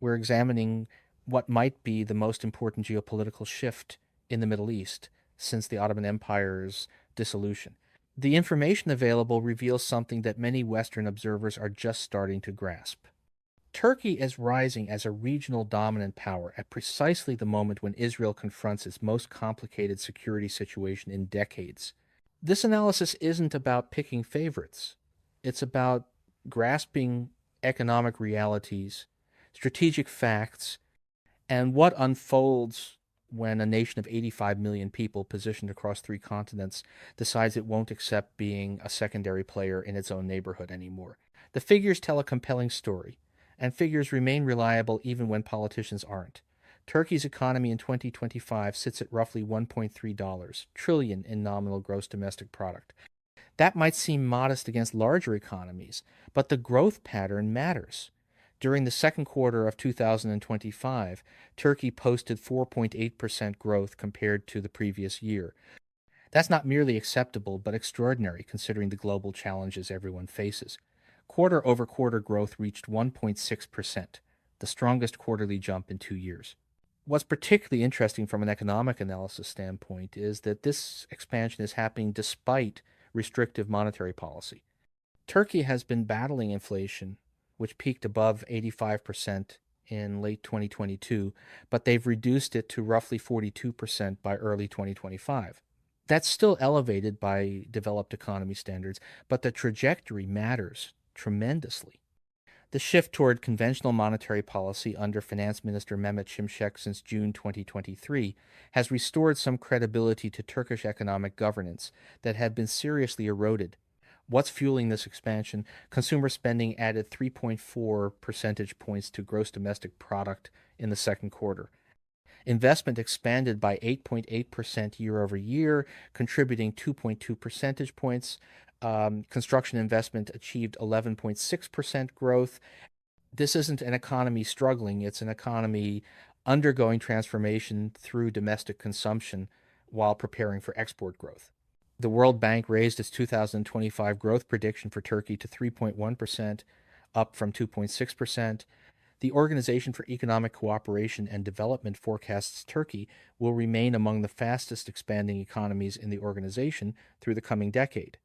We're examining what might be the most important geopolitical shift in the Middle East since the Ottoman Empire's dissolution. The information available reveals something that many Western observers are just starting to grasp. Turkey is rising as a regional dominant power at precisely the moment when Israel confronts its most complicated security situation in decades. This analysis isn't about picking favorites. It's about grasping economic realities, strategic facts, and what unfolds when a nation of 85 million people positioned across three continents decides it won't accept being a secondary player in its own neighborhood anymore. The figures tell a compelling story, and figures remain reliable even when politicians aren't. Turkey's economy in 2025 sits at roughly $1.3 trillion in nominal gross domestic product. That might seem modest against larger economies, but the growth pattern matters. During the second quarter of 2025, Turkey posted 4.8% growth compared to the previous year. That's not merely acceptable, but extraordinary considering the global challenges everyone faces. Quarter-over-quarter growth reached 1.6%, the strongest quarterly jump in 2 years. What's particularly interesting from an economic analysis standpoint is that this expansion is happening despite restrictive monetary policy. Turkey has been battling inflation, which peaked above 85% in late 2022, but they've reduced it to roughly 42% by early 2025. That's still elevated by developed economy standards, but the trajectory matters tremendously. The shift toward conventional monetary policy under Finance Minister Mehmet Şimşek since June 2023 has restored some credibility to Turkish economic governance that had been seriously eroded. What's fueling this expansion? Consumer spending added 3.4 percentage points to gross domestic product in the second quarter. Investment expanded by 8.8% year over year, contributing 2.2 percentage points. Construction investment achieved 11.6% growth. This isn't an economy struggling, it's an economy undergoing transformation through domestic consumption while preparing for export growth. The World Bank raised its 2025 growth prediction for Turkey to 3.1%, up from 2.6%. The Organization for Economic Cooperation and Development forecasts Turkey will remain among the fastest expanding economies in the organization through the coming decade.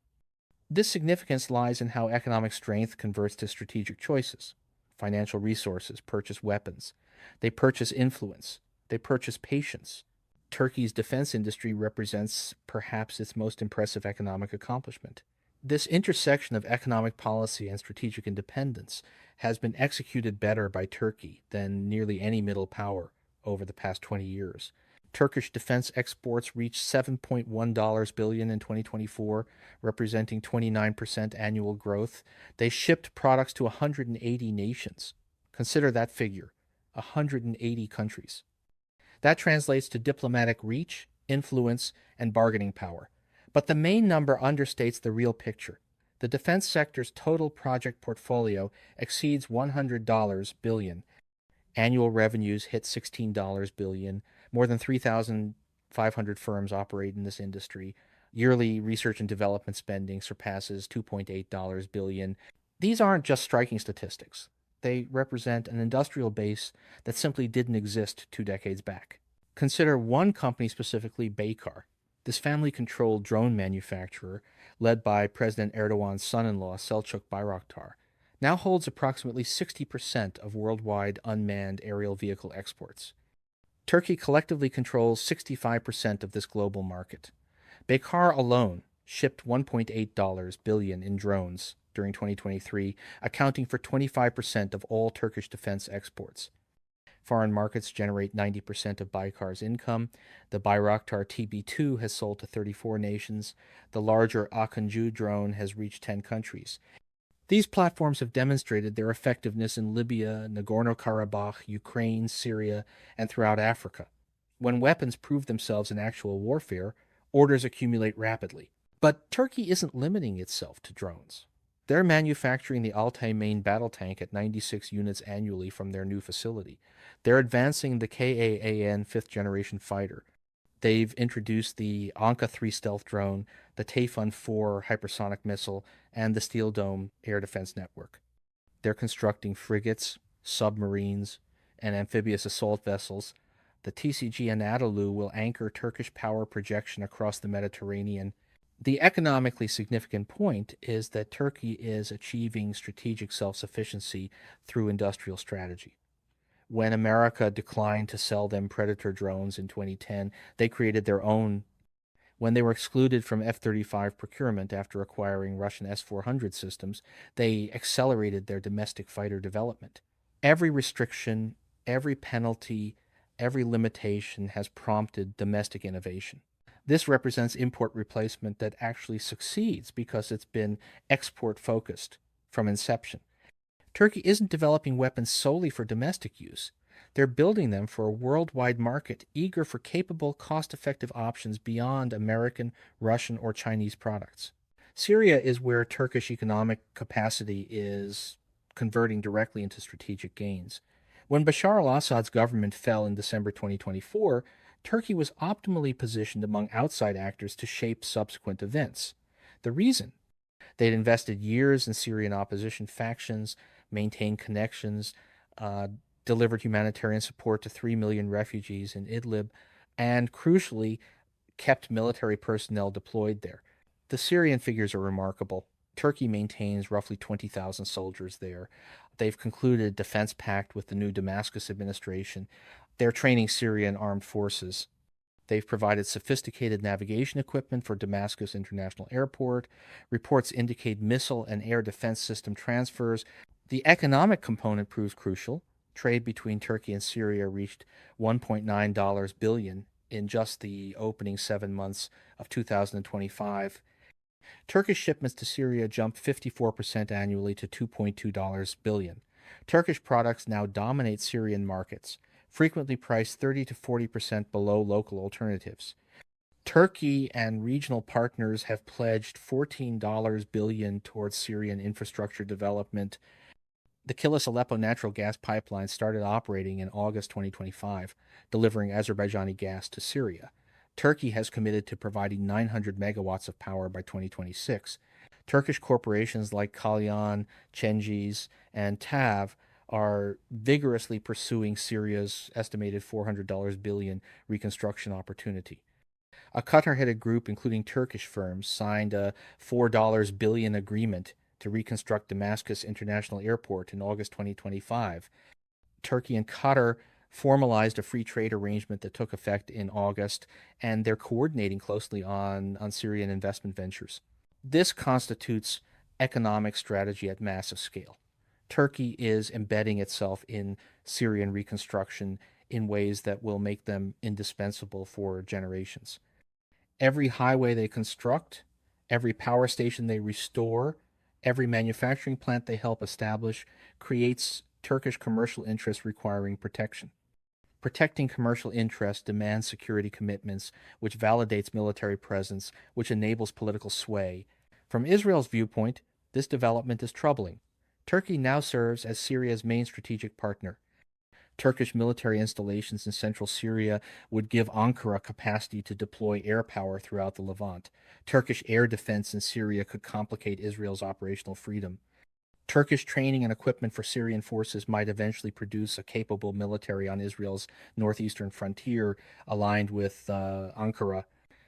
This significance lies in how economic strength converts to strategic choices. Financial resources purchase weapons. They purchase influence. They purchase patience. Turkey's defense industry represents perhaps its most impressive economic accomplishment. This intersection of economic policy and strategic independence has been executed better by Turkey than nearly any middle power over the past 20 years. Turkish defense exports reached $7.1 billion in 2024, representing 29% annual growth. They shipped products to 180 nations. Consider that figure, 180 countries. That translates to diplomatic reach, influence, and bargaining power. But the main number understates the real picture. The defense sector's total project portfolio exceeds $100 billion. Annual revenues hit $16 billion. More than 3,500 firms operate in this industry. Yearly research and development spending surpasses $2.8 billion. These aren't just striking statistics. They represent an industrial base that simply didn't exist 2 decades back. Consider one company specifically, Baykar. This family-controlled drone manufacturer, led by President Erdogan's son-in-law, Selçuk Bayraktar, now holds approximately 60% of worldwide unmanned aerial vehicle exports. Turkey collectively controls 65% of this global market. Baykar alone shipped $1.8 billion in drones during 2023, accounting for 25% of all Turkish defense exports. Foreign markets generate 90% of Baykar's income. The Bayraktar TB2 has sold to 34 nations. The larger Akıncı drone has reached 10 countries. These platforms have demonstrated their effectiveness in Libya, Nagorno-Karabakh, Ukraine, Syria, and throughout Africa. When weapons prove themselves in actual warfare, orders accumulate rapidly. But Turkey isn't limiting itself to drones. They're manufacturing the Altay main battle tank at 96 units annually from their new facility. They're advancing the KAAN 5th generation fighter. They've introduced the Anka-3 stealth drone, the Tayfun 4 hypersonic missile, and the Steel Dome air defense network. They're constructing frigates, submarines, and amphibious assault vessels. The TCG Anadolu will anchor Turkish power projection across the Mediterranean. The economically significant point is that Turkey is achieving strategic self-sufficiency through industrial strategy. When America declined to sell them Predator drones in 2010, they created their own. When they were excluded from F-35 procurement after acquiring Russian S-400 systems, they accelerated their domestic fighter development. Every restriction, every penalty, every limitation has prompted domestic innovation. This represents import replacement that actually succeeds because it's been export focused from inception. Turkey isn't developing weapons solely for domestic use. They're building them for a worldwide market eager for capable, cost-effective options beyond American, Russian, or Chinese products. Syria is where Turkish economic capacity is converting directly into strategic gains. When Bashar al-Assad's government fell in December 2024, Turkey was optimally positioned among outside actors to shape subsequent events. The reason? They'd invested years in Syrian opposition factions, maintained connections, delivered humanitarian support to 3 million refugees in Idlib, and crucially, kept military personnel deployed there. The Syrian figures are remarkable. Turkey maintains roughly 20,000 soldiers there. They've concluded a defense pact with the new Damascus administration. They're training Syrian armed forces. They've provided sophisticated navigation equipment for Damascus International Airport. Reports indicate missile and air defense system transfers. The economic component proves crucial. Trade between Turkey and Syria reached $1.9 billion in just the opening 7 months of 2025. Turkish shipments to Syria jumped 54% annually to $2.2 billion. Turkish products now dominate Syrian markets, frequently priced 30 to 40% below local alternatives. Turkey and regional partners have pledged $14 billion towards Syrian infrastructure development. The Kilis-Aleppo natural gas pipeline started operating in August 2025, delivering Azerbaijani gas to Syria. Turkey has committed to providing 900 megawatts of power by 2026. Turkish corporations like Kalyan, Cengiz, and TAV are vigorously pursuing Syria's estimated $400 billion reconstruction opportunity. A Qatar-headed group, including Turkish firms, signed a $4 billion agreement to reconstruct Damascus International Airport in August 2025. Turkey and Qatar formalized a free trade arrangement that took effect in August, and they're coordinating closely on Syrian investment ventures. This constitutes economic strategy at massive scale. Turkey is embedding itself in Syrian reconstruction in ways that will make them indispensable for generations. Every highway they construct, every power station they restore, every manufacturing plant they help establish creates Turkish commercial interests requiring protection. Protecting commercial interests demands security commitments, which validates military presence, which enables political sway. From Israel's viewpoint, this development is troubling. Turkey now serves as Syria's main strategic partner. Turkish military installations in central Syria would give Ankara capacity to deploy air power throughout the Levant. Turkish air defense in Syria could complicate Israel's operational freedom. Turkish training and equipment for Syrian forces might eventually produce a capable military on Israel's northeastern frontier aligned with Ankara.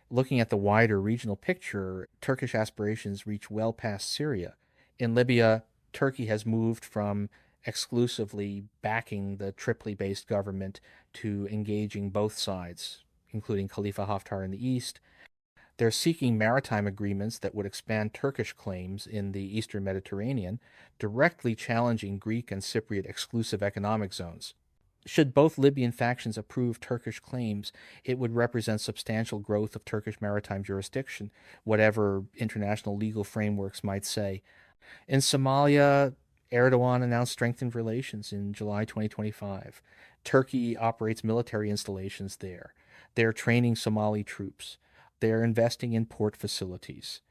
Looking at the wider regional picture, Turkish aspirations reach well past Syria. In Libya, Turkey has moved from exclusively backing the Tripoli-based government to engaging both sides, including Khalifa Haftar in the east. They're seeking maritime agreements that would expand Turkish claims in the eastern Mediterranean, directly challenging Greek and Cypriot exclusive economic zones. Should both Libyan factions approve Turkish claims, it would represent substantial growth of Turkish maritime jurisdiction, whatever international legal frameworks might say. In Somalia, Erdogan announced strengthened relations in July 2025. Turkey operates military installations there. They're training Somali troops. They're investing in port facilities.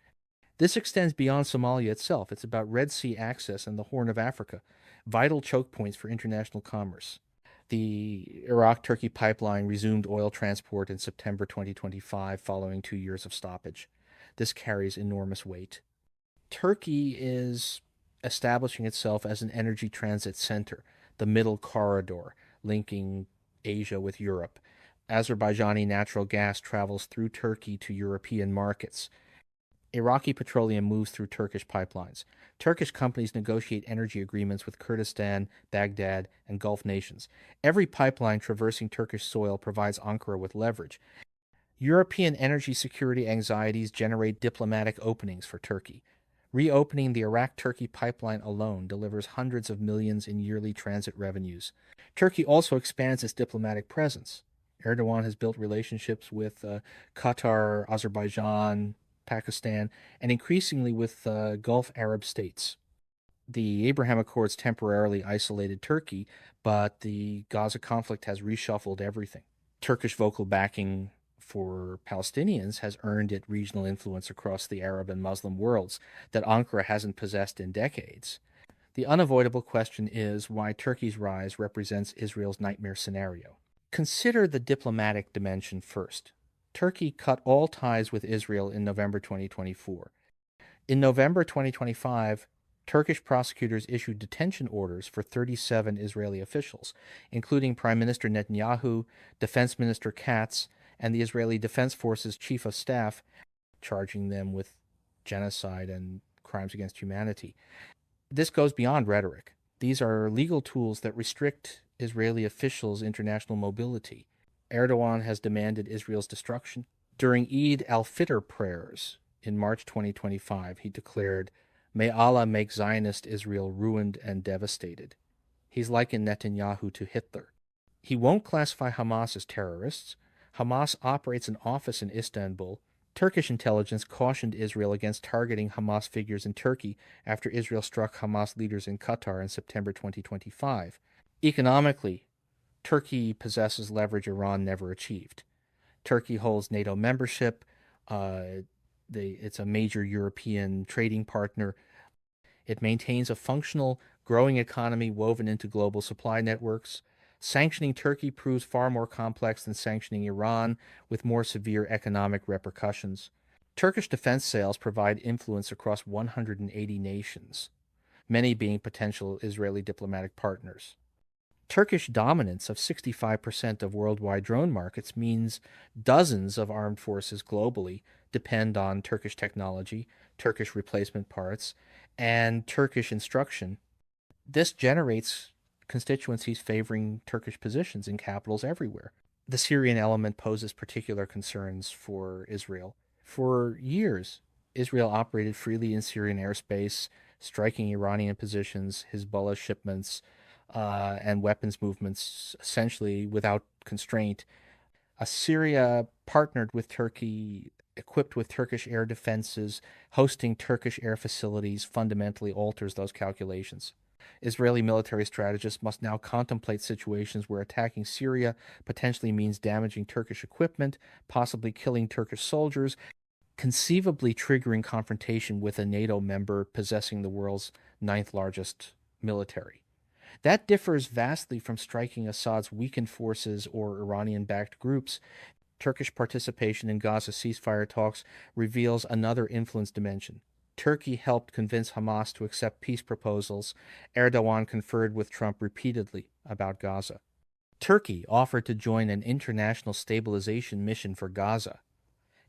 This extends beyond Somalia itself. It's about Red Sea access and the Horn of Africa, vital choke points for international commerce. The Iraq-Turkey pipeline resumed oil transport in September 2025 following 2 years of stoppage. This carries enormous weight. Turkey is establishing itself as an energy transit center, the middle corridor, linking Asia with Europe. Azerbaijani natural gas travels through Turkey to European markets. Iraqi petroleum moves through Turkish pipelines. Turkish companies negotiate energy agreements with Kurdistan, Baghdad, and Gulf nations. Every pipeline traversing Turkish soil provides Ankara with leverage. European energy security anxieties generate diplomatic openings for Turkey. Reopening the Iraq-Turkey pipeline alone delivers hundreds of millions in yearly transit revenues. Turkey also expands its diplomatic presence. Erdogan has built relationships with Qatar, Azerbaijan, Pakistan, and increasingly with Gulf Arab states. The Abraham Accords temporarily isolated Turkey, but the Gaza conflict has reshuffled everything. Turkish vocal backing for Palestinians has earned it regional influence across the Arab and Muslim worlds that Ankara hasn't possessed in decades. The unavoidable question is why Turkey's rise represents Israel's nightmare scenario. Consider the diplomatic dimension first. Turkey cut all ties with Israel in November 2024. In November 2025, Turkish prosecutors issued detention orders for 37 Israeli officials, including Prime Minister Netanyahu, Defense Minister Katz, and the Israeli Defense Forces Chief of Staff, charging them with genocide and crimes against humanity. This goes beyond rhetoric. These are legal tools that restrict Israeli officials' international mobility. Erdogan has demanded Israel's destruction. During Eid al-Fitr prayers in March 2025, he declared, "May Allah make Zionist Israel ruined and devastated." He's likened Netanyahu to Hitler. He won't classify Hamas as terrorists. Hamas operates an office in Istanbul. Turkish intelligence cautioned Israel against targeting Hamas figures in Turkey after Israel struck Hamas leaders in Qatar in September 2025. Economically, Turkey possesses leverage Iran never achieved. Turkey holds NATO membership. It's a major European trading partner. It maintains a functional, growing economy woven into global supply networks. Sanctioning Turkey proves far more complex than sanctioning Iran, with more severe economic repercussions. Turkish defense sales provide influence across 180 nations, many being potential Israeli diplomatic partners. Turkish dominance of 65% of worldwide drone markets means dozens of armed forces globally depend on Turkish technology, Turkish replacement parts, and Turkish instruction. This generates constituencies favoring Turkish positions in capitals everywhere. The Syrian element poses particular concerns for Israel. For years, Israel operated freely in Syrian airspace, striking Iranian positions, Hezbollah shipments, and weapons movements essentially without constraint. Syria partnered with Turkey, equipped with Turkish air defenses, hosting Turkish air facilities fundamentally alters those calculations. Israeli military strategists must now contemplate situations where attacking Syria potentially means damaging Turkish equipment, possibly killing Turkish soldiers, conceivably triggering confrontation with a NATO member possessing the world's ninth largest military. That differs vastly from striking Assad's weakened forces or Iranian-backed groups. Turkish participation in Gaza ceasefire talks reveals another influence dimension. Turkey helped convince Hamas to accept peace proposals. Erdogan conferred with Trump repeatedly about Gaza. Turkey offered to join an international stabilization mission for Gaza.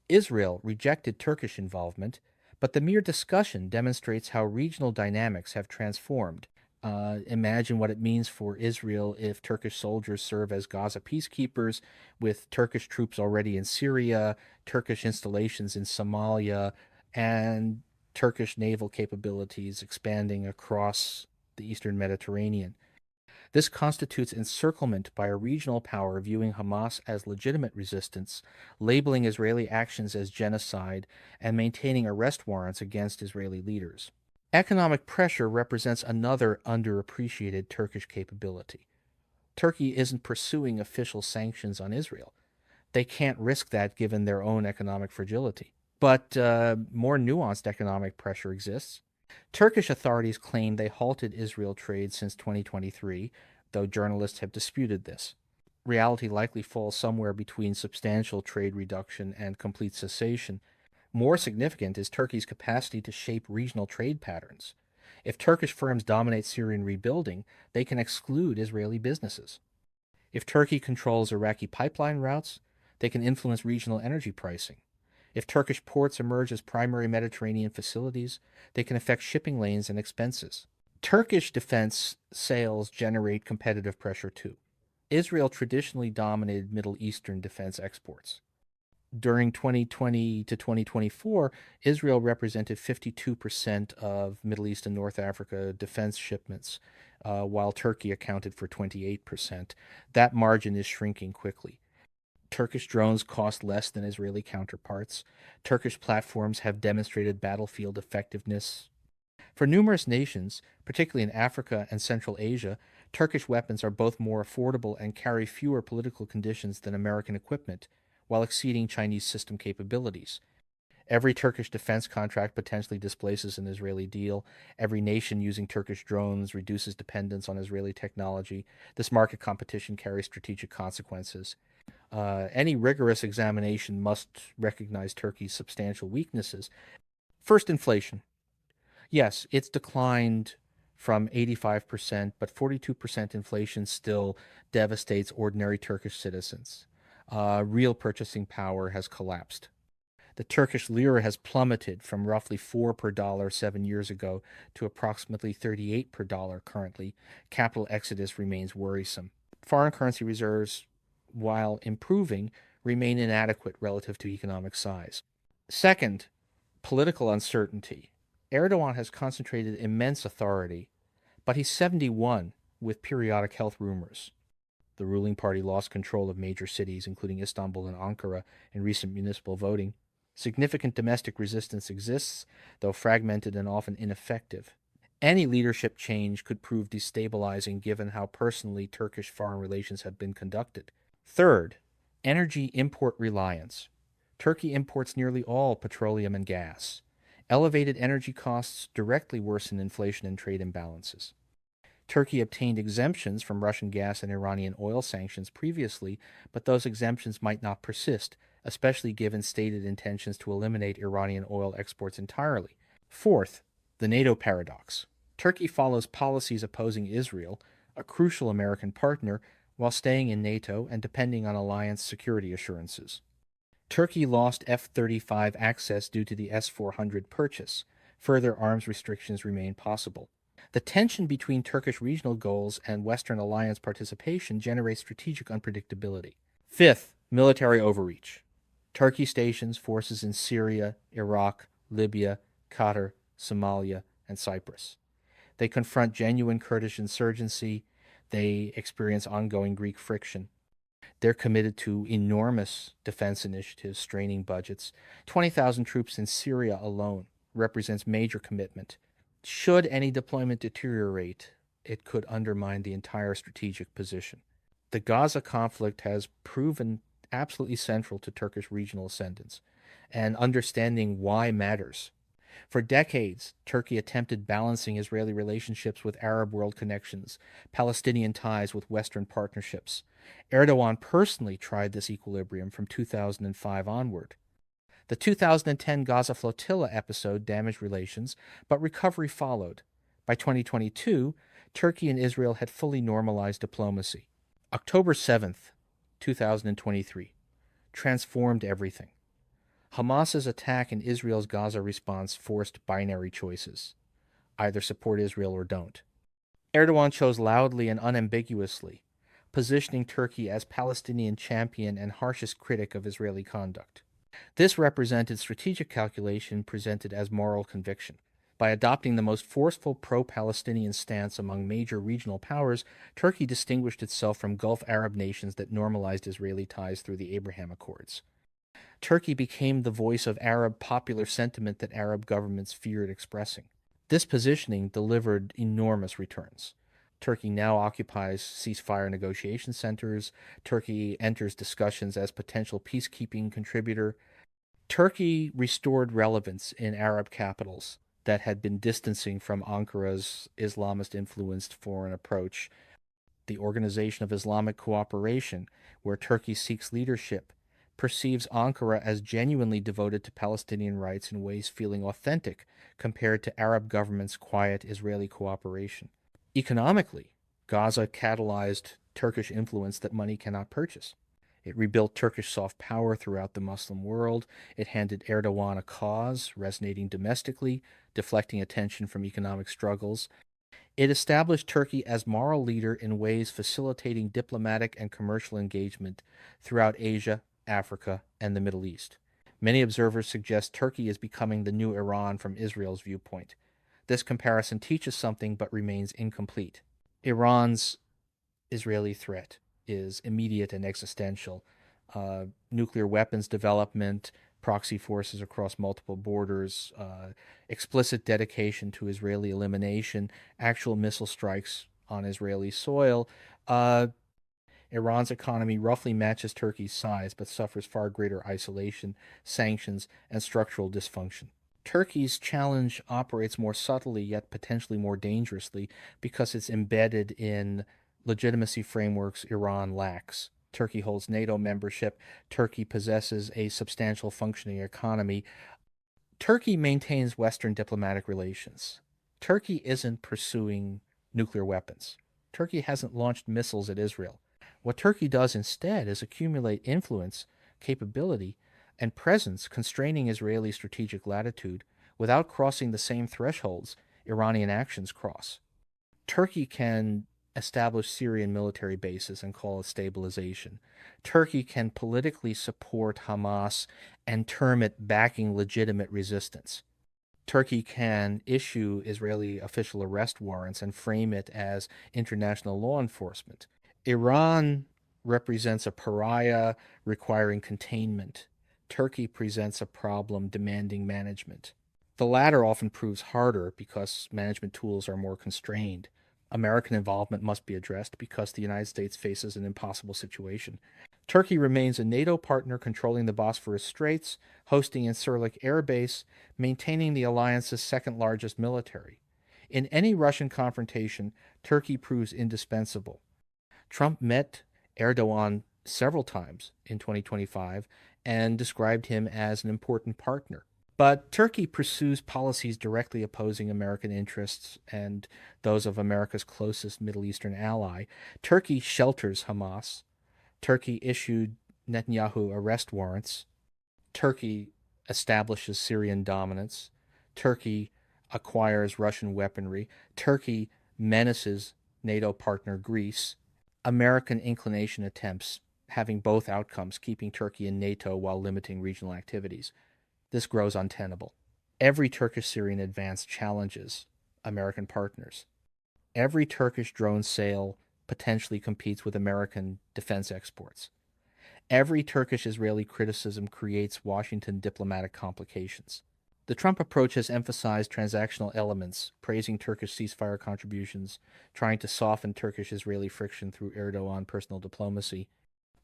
Israel rejected Turkish involvement, but the mere discussion demonstrates how regional dynamics have transformed. Imagine what it means for Israel if Turkish soldiers serve as Gaza peacekeepers, with Turkish troops already in Syria, Turkish installations in Somalia, and Turkish naval capabilities expanding across the Eastern Mediterranean. This constitutes encirclement by a regional power viewing Hamas as legitimate resistance, labeling Israeli actions as genocide, and maintaining arrest warrants against Israeli leaders. Economic pressure represents another underappreciated Turkish capability. Turkey isn't pursuing official sanctions on Israel. They can't risk that given their own economic fragility. But more nuanced economic pressure exists. Turkish authorities claim they halted Israel trade since 2023, though journalists have disputed this. Reality likely falls somewhere between substantial trade reduction and complete cessation. More significant is Turkey's capacity to shape regional trade patterns. If Turkish firms dominate Syrian rebuilding, they can exclude Israeli businesses. If Turkey controls Iraqi pipeline routes, they can influence regional energy pricing. If Turkish ports emerge as primary Mediterranean facilities, they can affect shipping lanes and expenses. Turkish defense sales generate competitive pressure too. Israel traditionally dominated Middle Eastern defense exports. During 2020 to 2024, Israel represented 52% of Middle East and North Africa defense shipments, while Turkey accounted for 28%. That margin is shrinking quickly. Turkish drones cost less than Israeli counterparts. Turkish platforms have demonstrated battlefield effectiveness. For numerous nations, particularly in Africa and Central Asia, Turkish weapons are both more affordable and carry fewer political conditions than American equipment, while exceeding Chinese system capabilities. Every Turkish defense contract potentially displaces an Israeli deal. Every nation using Turkish drones reduces dependence on Israeli technology. This market competition carries strategic consequences. Any rigorous examination must recognize Turkey's substantial weaknesses. First, inflation. Yes, it's declined from 85%, but 42% inflation still devastates ordinary Turkish citizens. Real purchasing power has collapsed. The Turkish lira has plummeted from roughly 4 per dollar 7 years ago to approximately 38 per dollar currently. Capital exodus remains worrisome. Foreign currency reserves, while improving, remain inadequate relative to economic size. Second, political uncertainty. Erdogan has concentrated immense authority, but he's 71 with periodic health rumors. The ruling party lost control of major cities, including Istanbul and Ankara, in recent municipal voting. Significant domestic resistance exists, though fragmented and often ineffective. Any leadership change could prove destabilizing given how personally Turkish foreign relations have been conducted. Third, energy import reliance. Turkey imports nearly all petroleum and gas. Elevated energy costs directly worsen inflation and trade imbalances. Turkey obtained exemptions from Russian gas and Iranian oil sanctions previously, but those exemptions might not persist, especially given stated intentions to eliminate Iranian oil exports entirely. Fourth, the NATO paradox. Turkey follows policies opposing Israel, a crucial American partner, while staying in NATO and depending on alliance security assurances. Turkey lost F-35 access due to the S-400 purchase. Further arms restrictions remain possible. The tension between Turkish regional goals and Western alliance participation generates strategic unpredictability. Fifth, military overreach. Turkey stations forces in Syria, Iraq, Libya, Qatar, Somalia, and Cyprus. They confront genuine Kurdish insurgency. They experience ongoing Greek friction. They're committed to enormous defense initiatives, straining budgets. 20,000 troops in Syria alone represents major commitment. Should any deployment deteriorate, it could undermine the entire strategic position. The Gaza conflict has proven absolutely central to Turkish regional ascendance, and understanding why matters. For decades, Turkey attempted balancing Israeli relationships with Arab world connections, Palestinian ties with Western partnerships. Erdogan personally tried this equilibrium from 2005 onward. The 2010 Gaza flotilla episode damaged relations, but recovery followed. By 2022, Turkey and Israel had fully normalized diplomacy. October 7th, 2023, transformed everything. Hamas's attack and Israel's Gaza response forced binary choices. Either support Israel or don't. Erdogan chose loudly and unambiguously, positioning Turkey as Palestinian champion and harshest critic of Israeli conduct. This represented strategic calculation presented as moral conviction. By adopting the most forceful pro-Palestinian stance among major regional powers, Turkey distinguished itself from Gulf Arab nations that normalized Israeli ties through the Abraham Accords. Turkey became the voice of Arab popular sentiment that Arab governments feared expressing. This positioning delivered enormous returns. Turkey now occupies ceasefire negotiation centers. Turkey enters discussions as potential peacekeeping contributor. Turkey restored relevance in Arab capitals that had been distancing from Ankara's Islamist-influenced foreign approach. The Organization of Islamic Cooperation, where Turkey seeks leadership, perceives Ankara as genuinely devoted to Palestinian rights in ways feeling authentic compared to Arab governments' quiet Israeli cooperation. Economically, Gaza catalyzed Turkish influence that money cannot purchase. It rebuilt Turkish soft power throughout the Muslim world. It handed Erdogan a cause, resonating domestically, deflecting attention from economic struggles. It established Turkey as moral leader in ways facilitating diplomatic and commercial engagement throughout Asia, Africa, and the Middle East. Many observers suggest Turkey is becoming the new Iran from Israel's viewpoint. This comparison teaches something but remains incomplete. Iran's Israeli threat is immediate and existential. Nuclear weapons development, proxy forces across multiple borders, explicit dedication to Israeli elimination, actual missile strikes on Israeli soil. Iran's economy roughly matches Turkey's size, but suffers far greater isolation, sanctions, and structural dysfunction. Turkey's challenge operates more subtly yet potentially more dangerously because it's embedded in legitimacy frameworks Iran lacks. Turkey holds NATO membership. Turkey possesses a substantial functioning economy. Turkey maintains Western diplomatic relations. Turkey isn't pursuing nuclear weapons. Turkey hasn't launched missiles at Israel. What Turkey does instead is accumulate influence, capability, and presence, constraining Israeli strategic latitude without crossing the same thresholds Iranian actions cross. Turkey can establish Syrian military bases and call it stabilization. Turkey can politically support Hamas and term it backing legitimate resistance. Turkey can issue Israeli official arrest warrants and frame it as international law enforcement. Iran represents a pariah requiring containment. Turkey presents a problem demanding management. The latter often proves harder because management tools are more constrained. American involvement must be addressed because the United States faces an impossible situation. Turkey remains a NATO partner controlling the Bosphorus Straits, hosting Incirlik Air Base, maintaining the alliance's second largest military. In any Russian confrontation, Turkey proves indispensable. Trump met Erdogan several times in 2025 and described him as an important partner. But Turkey pursues policies directly opposing American interests and those of America's closest Middle Eastern ally. Turkey shelters Hamas. Turkey issued Netanyahu arrest warrants. Turkey establishes Syrian dominance. Turkey acquires Russian weaponry. Turkey menaces NATO partner Greece. American inclination attempts having both outcomes, keeping Turkey in NATO while limiting regional activities. This grows untenable. Every Turkish-Syrian advance challenges American partners. Every Turkish drone sale potentially competes with American defense exports. Every Turkish-Israeli criticism creates Washington diplomatic complications. The Trump approach has emphasized transactional elements, praising Turkish ceasefire contributions, trying to soften Turkish-Israeli friction through Erdogan personal diplomacy,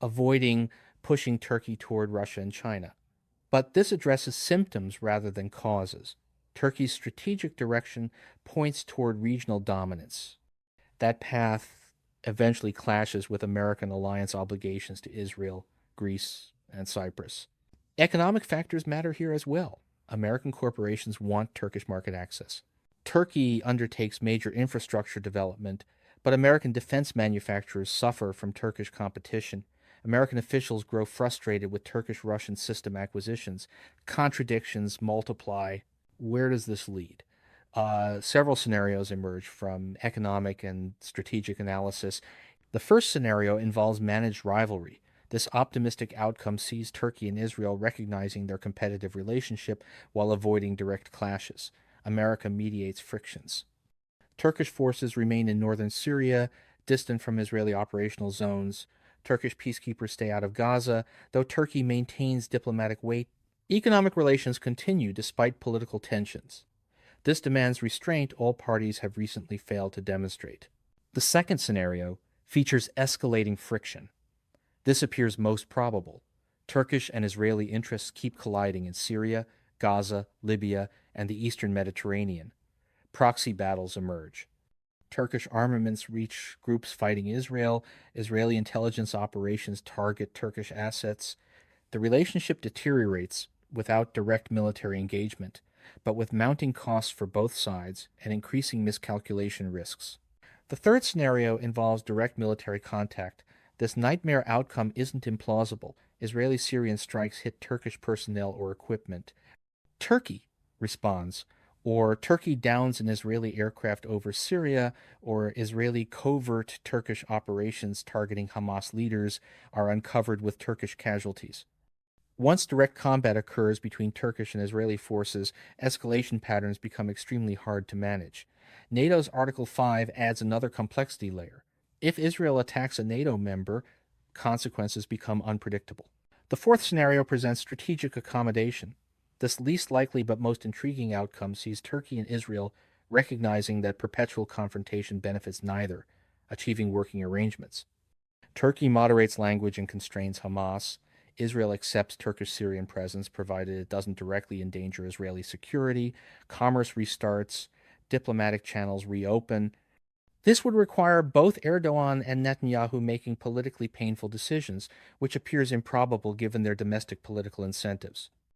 avoiding pushing Turkey toward Russia and China. But this addresses symptoms rather than causes. Turkey's strategic direction points toward regional dominance. That path eventually clashes with American alliance obligations to Israel, Greece, and Cyprus. Economic factors matter here as well. American corporations want Turkish market access. Turkey undertakes major infrastructure development, but American defense manufacturers suffer from Turkish competition. American officials grow frustrated with Turkish-Russian system acquisitions. Contradictions multiply. Where does this lead? Several scenarios emerge from economic and strategic analysis. The first scenario involves managed rivalry. This optimistic outcome sees Turkey and Israel recognizing their competitive relationship while avoiding direct clashes. America mediates frictions. Turkish forces remain in northern Syria, distant from Israeli operational zones. Turkish peacekeepers stay out of Gaza, though Turkey maintains diplomatic weight. Economic relations continue despite political tensions. This demands restraint all parties have recently failed to demonstrate. The second scenario features escalating friction. This appears most probable. Turkish and Israeli interests keep colliding in Syria, Gaza, Libya, and the eastern Mediterranean. Proxy battles emerge. Turkish armaments reach groups fighting Israel. Israeli intelligence operations target Turkish assets. The relationship deteriorates without direct military engagement, but with mounting costs for both sides and increasing miscalculation risks. The third scenario involves direct military contact. This nightmare outcome isn't implausible. Israeli-Syrian strikes hit Turkish personnel or equipment. Turkey responds, or Turkey downs an Israeli aircraft over Syria, or Israeli covert Turkish operations targeting Hamas leaders are uncovered with Turkish casualties. Once direct combat occurs between Turkish and Israeli forces, escalation patterns become extremely hard to manage. NATO's Article 5 adds another complexity layer. If Israel attacks a NATO member, consequences become unpredictable. The fourth scenario presents strategic accommodation. This least likely but most intriguing outcome sees Turkey and Israel recognizing that perpetual confrontation benefits neither, achieving working arrangements. Turkey moderates language and constrains Hamas. Israel accepts Turkish Syrian presence provided it doesn't directly endanger Israeli security. Commerce restarts. Diplomatic channels reopen. This would require both Erdogan and Netanyahu making politically painful decisions, which appears improbable given their domestic political incentives.